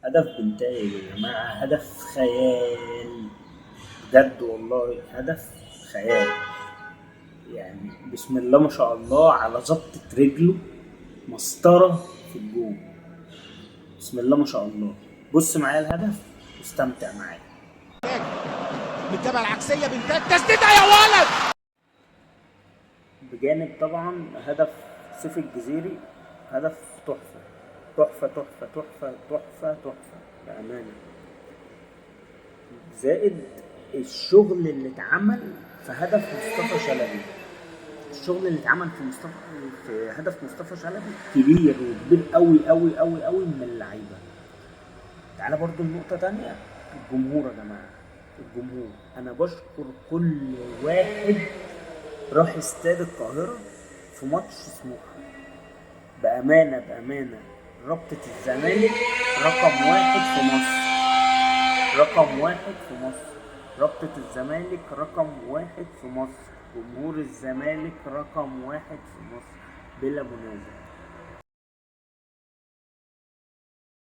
هدف بنتائج يا جماعة، هدف خيال، بجد والله هدف خيال. يعني بسم الله ما شاء الله على ظبطة رجله، مسطرة في الجون. بسم الله ما شاء الله. بص معايا الهدف واستمتع معايا. من الجبهه العكسيه بنتاج تسديده يا ولد. بجانب طبعا هدف سيف الجزيري، هدف تحفة تحفة تحفة تحفة تحفة تحفة بأمانة. زائد الشغل اللي اتعمل في هدف مصطفى شلبي. الشغل اللي اتعمل في هدف مصطفى شلبي كبير وكبير قوي قوي قوي قوي من اللعيبة. تعالى برضو النقطة تانية، الجمهور يا جماعة. الجمهور أنا بشكر كل واحد راح استاد القاهرة في ماتش سموحة. بأمانة بأمانة، رابطة الزمالك رقم واحد في مصر. رقم واحد في مصر. رابطة الزمالك رقم واحد في مصر. جمهور الزمالك رقم واحد في مصر بلا منازع.